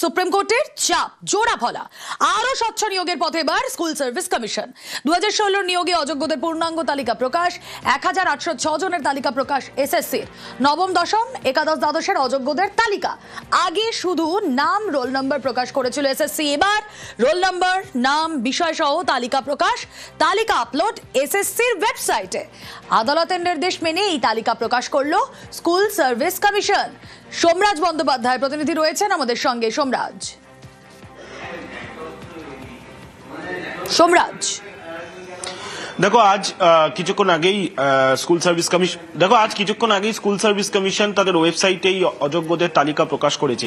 Supreme কোর্টের চাপ জোড়া ফলা আরো স্বচ্ছ নিয়োগের পথে এবার স্কুল সার্ভিস কমিশন 2016 নিয়োগে অযোগ্যদের পূর্ণাঙ্গ তালিকা প্রকাশ 1806 জনের তালিকা প্রকাশ এসএসসির নবম দশম একাদশ দ্বাদশের অযোগ্যদের তালিকা আগে শুধু নাম রোল নম্বর প্রকাশ করেছিল এসএসসি এবার রোল নম্বর নাম বিষয় সহ তালিকা প্রকাশ তালিকা আপলোড এসএসসির ওয়েবসাইটে আদালতের নির্দেশ মেনে এই তালিকা প্রকাশ করলো school service commission Somraj Bandyopadhyay প্রতিনিধি রয়েছেন আমাদের সঙ্গে সোমরাজ দেখো আজ কিছুক্ষণ আগেই স্কুল সার্ভিস কমিশন তাদের ওয়েবসাইটেই অযোগ্যদের তালিকা প্রকাশ করেছে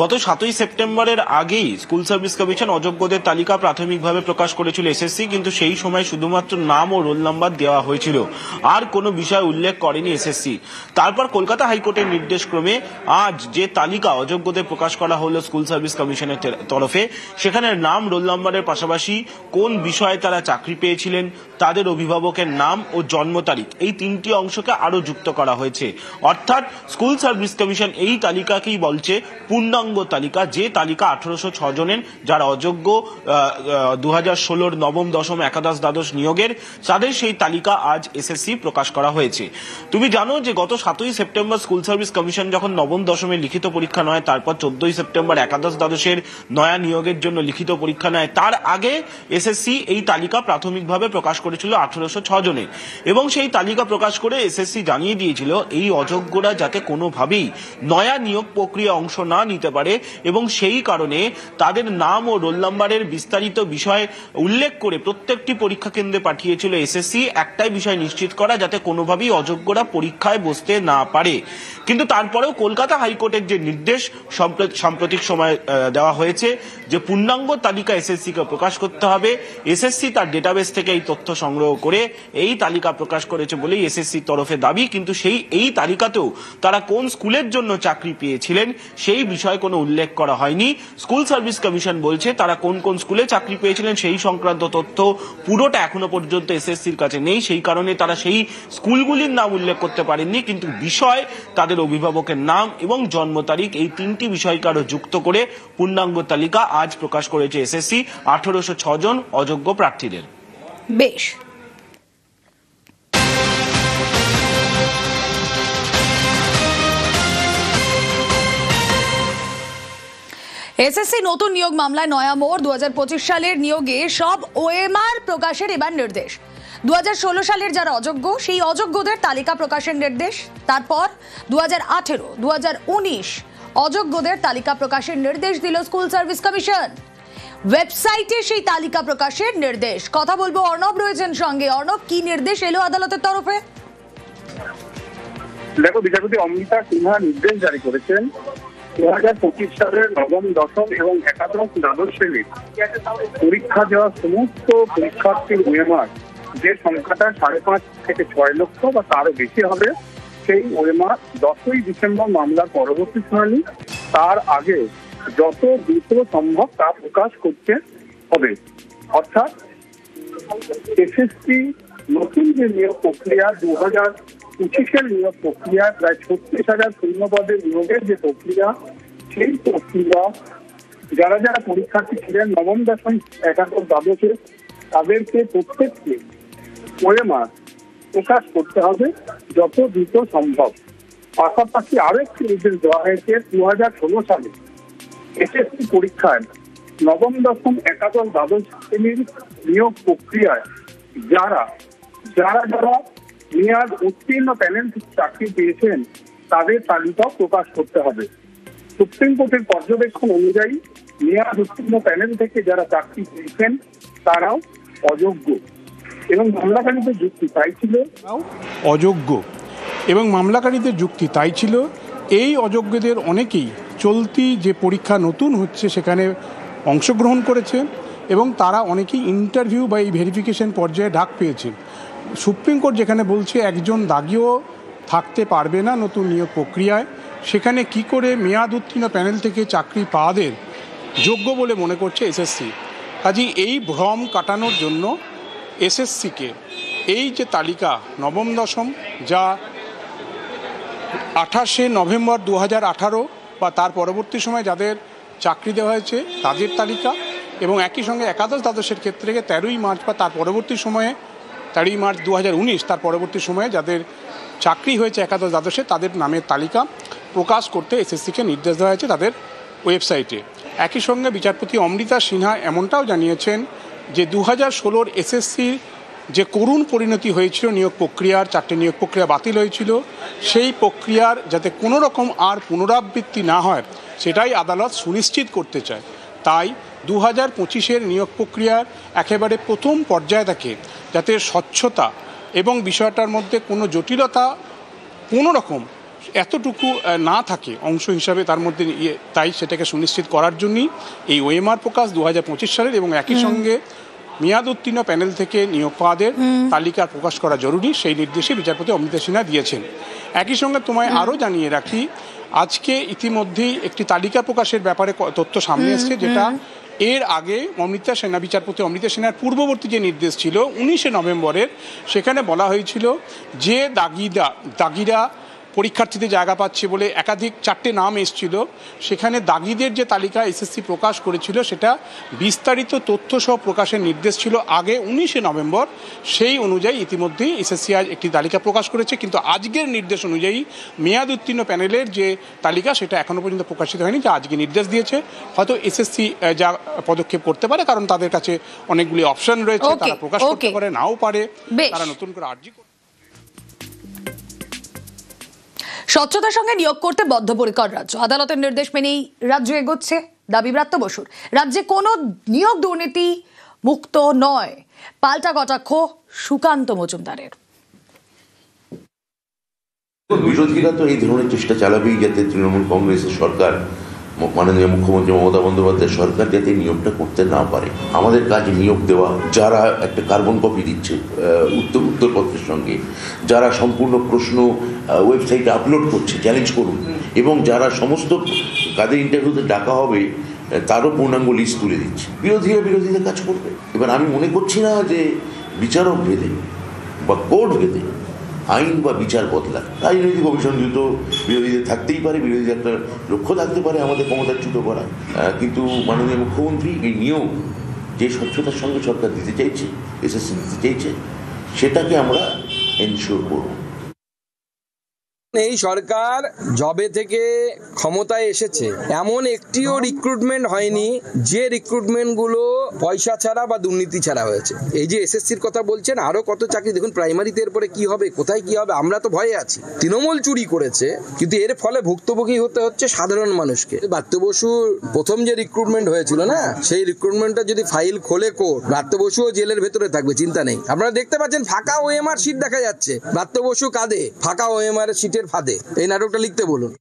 গত 7ই সেপ্টেম্বরের আগেই স্কুল সার্ভিস কমিশন অযোগ্যদের তালিকা প্রাথমিকভাবে প্রকাশ করেছিল এসএসসি কিন্তু সেই সময় শুধুমাত্র নাম ও রোল নাম্বার দেওয়া হয়েছিল আর কোনো বিষয় উল্লেখ করেনি এসএসসি তারপর কলকাতা হাইকোর্টের নির্দেশক্রমে আজ যে তালিকা অযোগ্যদের প্রকাশ করা হলো স্কুল সার্ভিস কমিশনের তরফে সেখানে নাম রোল নাম্বারের পাশাপাশি কোন বিষয়ে তারা চাকরি পেয়েছিলেন তাদের অভিভাবকের নাম ও জন্ম তারিখ এই তিনটি অংশকে আরো যুক্ত করা হয়েছে অর্থাৎ স্কুল সার্ভিস কমিশন এই তালিকাকেই বলছে পূর্ণাঙ্গ তালিকা যে তালিকা 1806 জনের যারা অযোগ্য 2016 নবম দশম একাদশ দ্বাদশ নিয়োগের তাদের সেই তালিকা আজ এসএসসি প্রকাশ করা হয়েছে তুমি জানো যে গত 7ই সেপ্টেম্বর স্কুল সার্ভিস কমিশন যখন নবম দশমের লিখিত পরীক্ষা নয় তারপর 14ই সেপ্টেম্বর একাদশ দ্বাদশের নয়া নিয়োগের জন্য লিখিত পরীক্ষা নেয় তার আগে এসএসসি এই তালিকা প্রাথমিকভাবে প্রকাশ করেছিল 1806 জনে এবং সেই তালিকা প্রকাশ করে এসএসসি জানিয়ে দিয়েছিল এই অযোগ্যরা যাতে কোনোভাবেই নয়া নিয়োগ প্রক্রিয়া অংশ না নিতে পারে এবং সেই কারণে তাদের নাম ও রোল নাম্বারের বিস্তারিত বিষয় উল্লেখ করে প্রত্যেকটি পরীক্ষা কেন্দ্রে পাঠিয়েছিল এসএসসি একটাই বিষয় নিশ্চিত করা যাতে কোনোভাবেই অযোগ্যরা পরীক্ষায় বসতে না পারে কিন্তু তারপরেও কলকাতা হাইকোর্টের যে নির্দেশ সাম্প্রতিক সময় দেওয়া হয়েছে যে পূর্ণাঙ্গ তালিকা এসএসসি কে প্রকাশ করতে হবে এসএসসি তার ডেটাবেস থেকে এই তথ্য সংগ্রহ করে এই তালিকা প্রকাশ করেছে বলেই এসএসসির তরফে দাবি কিন্তু এই তালিকাতেও তারা কোন স্কুলের জন্য চাকরি পেয়েছিলেন সেই বিষয়ে কোনো উল্লেখ করা হয়নি স্কুল সার্ভিস কমিশন বলছে তারা কোন কোন স্কুলে চাকরি পেয়েছিলেন সেই সংক্রান্ত তথ্য পুরোটা এখনো পর্যন্ত এসএসসির কাছে নেই সেই কারণে তারা সেই স্কুলগুলির নাম উল্লেখ করতে পারেননি কিন্তু বিষয় তাদের অভিভাবকের নাম এবং জন্ম তারিখ এই তিনটি বিষয়কে আরো যুক্ত করে পূর্ণাঙ্গ তালিকা আজ প্রকাশ করেছে এসএসসি 1806 জন অযোগ্য প্রার্থীদের বেশ এসএসসি নতুন নিয়োগ মামলায় নয়া মোড় 2025 সালের নিয়োগে সব ওএমআর প্রকাশের এবার নির্দেশ 2016 সালের যারা অযোগ্য সেই অযোগ্যদের তালিকা প্রকাশের নির্দেশ তারপর 2018 2019 অযোগ্যদের তালিকা প্রকাশের নির্দেশ দিল স্কুল সার্ভিস কমিশন ওয়েবসাইটে সেই তালিকা প্রকাশের নির্দেশ কথা বলবো অর্ণব রয়েছেন সঙ্গে অর্ণব কি নির্দেশ এলো আদালতের তরফে দেখো বিচারপতি অমৃতা সিনহা নির্দেশ জারি করেছেন 2025 সালের নবম দশম এবং একাদশ দ্বাদশ শ্রেণীর পরীক্ষা দেওয়া সমস্ত পরীক্ষার্থীর ওএমআর যে সংখ্যাটা 5.5 থেকে 6 লক্ষ বা তারও বেশি হবে সেই ওএমআর 10ই ডিসেম্বর মামলার পরবর্তী শুনানি তার আগে যত দ্রুত সম্ভব তা প্রকাশ করতে হবে অর্থাৎ এসএসসি নতুন যে নিয়োগ প্রক্রিয়া 2025-এর নিয়োগ প্রক্রিয়া প্রায় 36,000 শূন্যপদের নিয়োগের যে প্রক্রিয়া সেই প্রক্রিয়া যারা যারা পরীক্ষার্থী ছিলেন নবম দশম একাদশ দ্বাদশে তাদেরকে প্রত্যেককে ওএমআর প্রকাশ করতে হবে যত দ্রুত সম্ভব পাশাপাশি আরো একটি নির্দেশ দেওয়া হয়েছে 2016 সালে এসএসসি পরীক্ষায় নবম দশম একাদশ দ্বাদশ শ্রেণীর নিয়োগ প্রক্রিয়ায় যারা মেয়াদ উত্তীর্ণ প্যানেল থেকে চাকরি পেয়েছেন তাদের তালিকা প্রকাশ করতে হবে সুপ্রিম কোর্টের পর্যবেক্ষণ অনুযায়ী মেয়াদ উত্তীর্ণ প্যানেল থেকে যারা চাকরি পেয়েছেন তারাও অযোগ্য এবং মামলাকারীদের যুক্তি তাই ছিল এই অযোগ্যদের অনেকেই চলতি যে পরীক্ষা নতুন হচ্ছে সেখানে অংশগ্রহণ করেছে এবং তারা অনেকেই ইন্টারভিউ বা এই ভেরিফিকেশন পর্যায়ে ডাক পেয়েছে সুপ্রিম কোর্ট যেখানে বলছে একজন দাগিও থাকতে পারবে না নতুন নিয়োগ প্রক্রিয়ায় সেখানে কি করে মেয়াদ উত্তীর্ণ প্যানেল থেকে চাকরি পাওয়াদের যোগ্য বলে মনে করছে এসএসসি কাজেই এই ভ্রম কাটানোর জন্য এসএসসিকে এই যে তালিকা নবম দশম যা 28 নভেম্বর 2018 বা তার পরবর্তী সময় যাদের চাকরি দেওয়া হয়েছে তাদের তালিকা, এবং একই সঙ্গে একাদশ দ্বাদশের ক্ষেত্রে 13ই মার্চ বা তার পরবর্তী সময়ে 13ই মার্চ 2019 তার পরবর্তী সময়ে যাদের চাকরি হয়েছে একাদশ দ্বাদশে তাদের নামের তালিকা প্রকাশ করতে এসএসসিকে নির্দেশ দেওয়া হয়েছে তাদের ওয়েবসাইটে। একই সঙ্গে বিচারপতি অমৃতা সিনহা এমনটাও জানিয়েছেন যে 2016 এসএসসির যে করুণ পরিণতি হয়েছিল নিয়োগ প্রক্রিয়ার, 4টে নিয়োগ প্রক্রিয়া বাতিল হয়েছিল, সেই প্রক্রিয়ার যাতে কোনো রকম আর পুনরাবৃত্তি না হয় সেটাই আদালত সুনিশ্চিত করতে চায়। তাই 2025-এর নিয়োগ প্রক্রিয়ার একেবারে প্রথম পর্যায়ে থাকে যাতে স্বচ্ছতা এবং বিষয়টার মধ্যে কোনো জটিলতা কোনো রকম এতটুকু না থাকে অংশ হিসাবে তার মধ্যে, তাই সেটাকে সুনিশ্চিত করার জন্যই এই ওএমআর প্রকাশ 2025 সালের, এবং একই সঙ্গে মেয়াদ উত্তীর্ণ প্যানেল থেকে নিয়োগ পাওয়াদের তালিকা প্রকাশ করা জরুরি, সেই নির্দেশে বিচারপতি অমৃতা সিনহা দিয়েছেন। একই সঙ্গে তোমায় আরও জানিয়ে রাখি, আজকে ইতিমধ্যেই একটি তালিকা প্রকাশের ব্যাপারে তথ্য সামনে এসছে, যেটা এর আগে বিচারপতি অমৃতা সিনহার পূর্ববর্তী যে নির্দেশ ছিল 19শে নভেম্বরের, সেখানে বলা হয়েছিল যে দাগিরা পরীক্ষার্থীদের জায়গা পাচ্ছে বলে একাধিক 4টে নাম এসেছিল, সেখানে দাগিদের যে তালিকা এসএসসি প্রকাশ করেছিল সেটা বিস্তারিত তথ্য সহ প্রকাশের নির্দেশ ছিল আগে 19শে নভেম্বর। সেই অনুযায়ী ইতিমধ্যেই এসএসসি আজ একটি তালিকা প্রকাশ করেছে, কিন্তু আজকের নির্দেশ অনুযায়ী মেয়াদ উত্তীর্ণ প্যানেলের যে তালিকা সেটা এখনও পর্যন্ত প্রকাশিত হয়নি, যা আজকে নির্দেশ দিয়েছে। হয়তো এসএসসি যা পদক্ষেপ করতে পারে, কারণ তাদের কাছে অনেকগুলি অপশন রয়েছে, তারা প্রকাশ করতে পারে, নাও পারে, তারা নতুন করে আর্জি। স্বচ্ছতার সঙ্গে নিয়োগ করতে বদ্ধপরিকর রাজ্য, আদালতের নির্দেশ মেনেই রাজ্য এগোচ্ছে, দাবি ব্রাত্য বসুর। রাজ্যে কোনো নিয়োগ দুর্নীতি মুক্ত নয়, পাল্টা কটাক্ষ সুকান্ত মজুমদারের। বিরোধীরা তো এই ধরনের চেষ্টা চালাবেই যাতে তৃণমূল কংগ্রেসের সরকার, মাননীয় মুখ্যমন্ত্রী মমতা বন্দ্যোপাধ্যায়ের সরকার যাতে নিয়োগটা করতে না পারে। আমাদের কাজে নিয়োগ দেওয়া, যারা একটা কার্বন কপি দিচ্ছে উত্তরপত্রের সঙ্গে, যারা সম্পূর্ণ প্রশ্ন ওয়েবসাইটে আপলোড করছে, চ্যালেঞ্জ করুন, এবং যারা সমস্ত কাদের ইন্টারভিউতে ডাকা হবে তারও পূর্ণাঙ্গ লিস্ট তুলে দিচ্ছে। বিরোধীদের কাজ করবে। এবার আমি মনে করছি না যে বিচারক ভেদে বা কোর্ট ভেদে আইন বা বিচার বদলায়। রাজনৈতিক অভিসন্ধিত বিরোধীদের থাকতেই পারে, বিরোধীদের একটা লক্ষ্য থাকতে পারে আমাদের ক্ষমতাচ্যুত করা, কিন্তু মাননীয় মুখ্যমন্ত্রী এই নিয়োগ যে স্বচ্ছতার সঙ্গে সরকার দিতে চাইছে, এসএসসি দিতে চাইছে, সেটাকে আমরা এনশিওর করব। এই সরকার জবে থেকে ক্ষমতায় এসেছে এমন একটিও রিক্রুটমেন্ট হয়নি যে রিক্রুটমেন্ট গুলো পয়সা ছাড়া বা দুর্নীতি ছাড়া হয়েছে। এই যে এসএসসির কথা বলছেন, আরো কত চাকরি দেখুন, প্রাইমারিতে এরপরে কি হবে, কোথায় কি হবে, আমরা তো ভয়ে আছি। তৃণমূল চুরি করেছে, কিন্তু এর ফলে ভুক্তভোগী হতে হচ্ছে সাধারণ মানুষকে। ব্রাত্য বসুর প্রথম যে রিক্রুটমেন্ট হয়েছিল না, সেই রিক্রুটমেন্টটা যদি ফাইল খোলে কোর্ট, ব্রাত্য বসুও জেলের ভেতরে থাকবে, চিন্তা নেই। আপনারা দেখতে পাচ্ছেন ফাঁকা ওএমআর সিট দেখা যাচ্ছে, ব্রাত্য বসু কাঁদে ফাঁকা ওএমআর সিটের ফাঁদে। এই নাটকটা লিখতে বলুন।